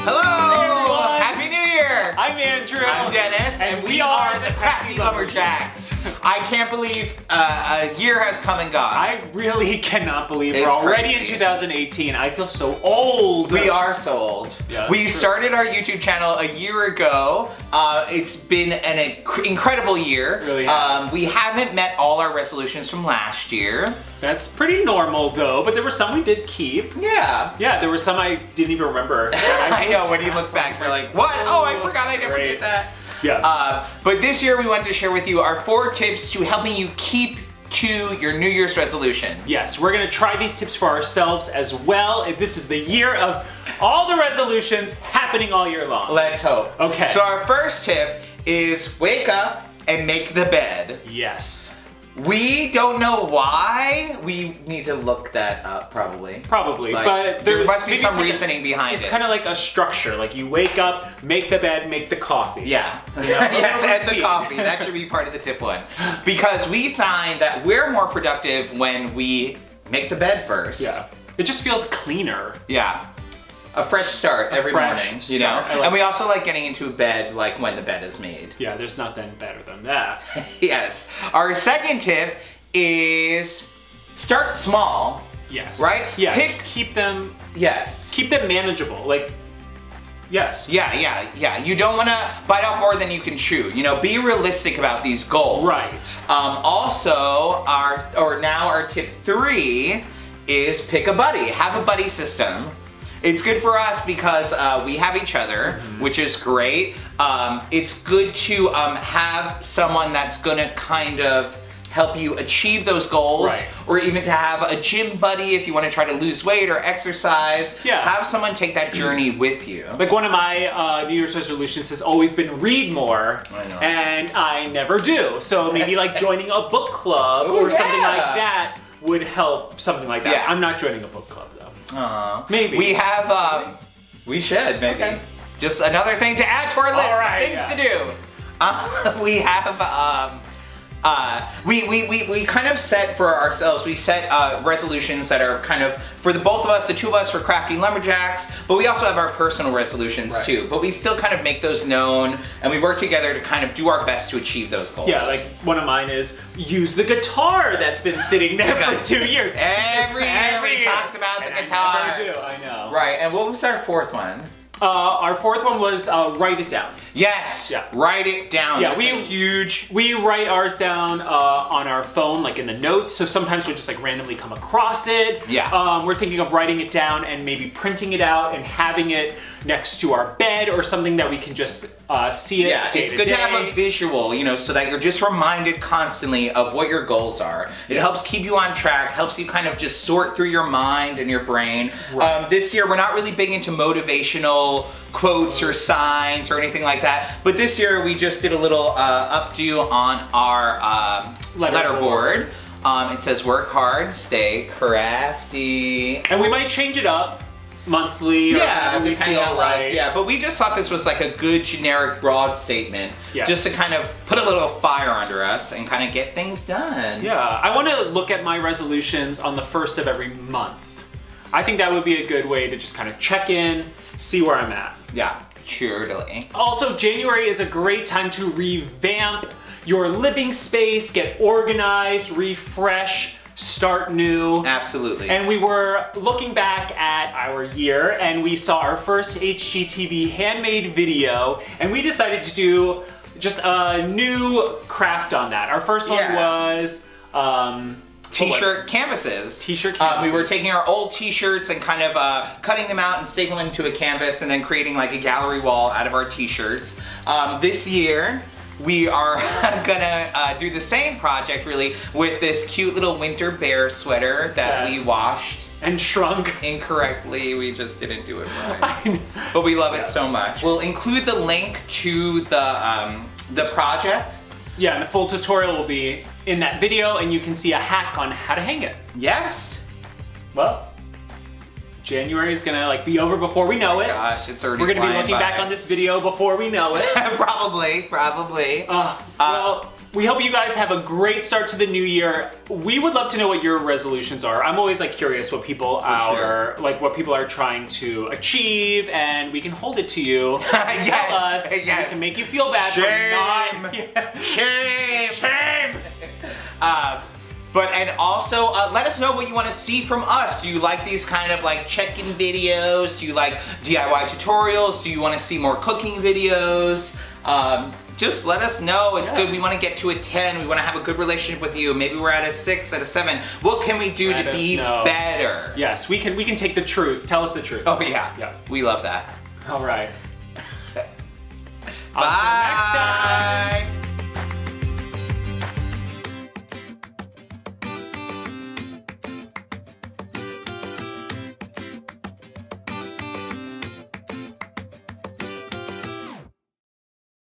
Hello! Hey, Happy New Year! I'm Andrew. I'm Dennis, and we are the Crafty Lumberjacks. I can't believe a year has come and gone. I really cannot believe It's we're already crazy. in 2018. I feel so old. We are so old. Yeah, we that's true. started our YouTube channel a year ago. It's been an incredible year. It really has. We haven't met all our resolutions from last year. That's pretty normal though, but there were some we did keep. Yeah. Yeah, there were some I didn't even remember. I know, when you look back, you're like, what? Oh, I forgot I never did that. Yeah. But this year we want to share with you our 4 tips to helping you keep to your New Year's resolution. Yes, we're gonna try these tips for ourselves as well. If this is the year of all the resolutions happening all year long. Let's hope. Okay. So our first tip is wake up and make the bed. Yes. We don't know why. We need to look that up probably. Probably, Like, but there must be maybe some it's like reasoning behind it. It's kind of like a structure. Like you wake up, make the bed, make the coffee. Yeah. You know, Yes, a and the routine. coffee. That should be part of the tip 1. Because we find that we're more productive when we make the bed first. Yeah. It just feels cleaner. Yeah. A fresh start every morning, you know? start. And we also like getting into bed like when the bed is made. Yeah, there's nothing better than that. Yes. Our second tip is start small. Yes. Right? Yeah. Keep them manageable. Like, yes. Yeah. You don't want to bite off more than you can chew. You know, be realistic about these goals. Right. Also, our tip 3 is pick a buddy. Have a buddy system. It's good for us because we have each other, which is great. It's good to have someone that's gonna kind of help you achieve those goals, Right. or even to have a gym buddy if you want to try to lose weight or exercise. Yeah. Have someone take that journey with you. Like one of my New Year's resolutions has always been read more, I know. and I never do. So maybe like joining a book club Ooh, or something yeah. like that would help. Something like that. Yeah. I'm not joining a book club though. Maybe. We have, we should, maybe. Okay. Just another thing to add to our list All right, of things to do. We have, we kind of set for ourselves, we set resolutions that are kind of, for the both of us, the 2 of us for Crafty Lumberjacks, but we also have our personal resolutions Right. too. But we still kind of make those known, and we work together to kind of do our best to achieve those goals. Yeah, like one of mine is use the guitar that's been sitting there for 2 years. Every year we talks about the And guitar. I never do, I know. Right, and what was our 4th one? Our 4th one was write it down. Yes, Yeah. write it down. Yeah, That's a huge... We write ours down on our phone, like in the notes, so sometimes we'll just like randomly come across it. Yeah. We're thinking of writing it down and maybe printing it out and having it next to our bed or something that we can just see it Yeah, day it's to good day. to have a visual, you know, so that you're just reminded constantly of what your goals are. It helps keep you on track, helps you kind of just sort through your mind and your brain. Right. This year, we're not really big into motivational quotes or signs or anything like that, but this year we just did a little updo on our letterboard. It says, work hard, stay crafty. And we might change it up monthly or Yeah, whenever we depending feel on right. yeah, but we just thought this was like a good generic broad statement, Yes. just to kind of put a little fire under us and kind of get things done. Yeah, I want to look at my resolutions on the 1st of every month. I think that would be a good way to just kind of check in, see where I'm at. Yeah, surely. Also, January is a great time to revamp your living space, get organized, refresh, start new. Absolutely. And we were looking back at our year and we saw our first HGTV Handmade video, and we decided to do just a new craft on that. Our first one was T-shirt canvases. T-shirt canvases. We were taking our old t-shirts and kind of cutting them out and stapling them to a canvas and then creating like a gallery wall out of our t-shirts. This year, we are gonna do the same project really with this cute little winter bear sweater that we washed. And shrunk. Incorrectly, we just didn't do it right. I know. But we love it so much. We'll include the link to the project. Yeah, and the full tutorial will be in that video and you can see a hack on how to hang it. Yes. Well, January is gonna like be over before we know it. Gosh, it's already We're gonna be flying looking back by. on this video before we know it. Probably. Well, we hope you guys have a great start to the new year. We would love to know what your resolutions are. I'm always like curious what people what people are trying to achieve, and we can hold it to you. Yes, Tell us. yes. We can make you feel bad Shame. for not. Shame! Shame! And also, let us know what you want to see from us. Do you like these kind of like check-in videos? Do you like DIY tutorials? Do you want to see more cooking videos? Just let us know. It's good. We want to get to a 10. We want to have a good relationship with you. Maybe we're at a 6, at a 7. What can we do to be better? Yes, we can take the truth. Tell us the truth. Oh yeah. We love that. All right. Bye. Until next time.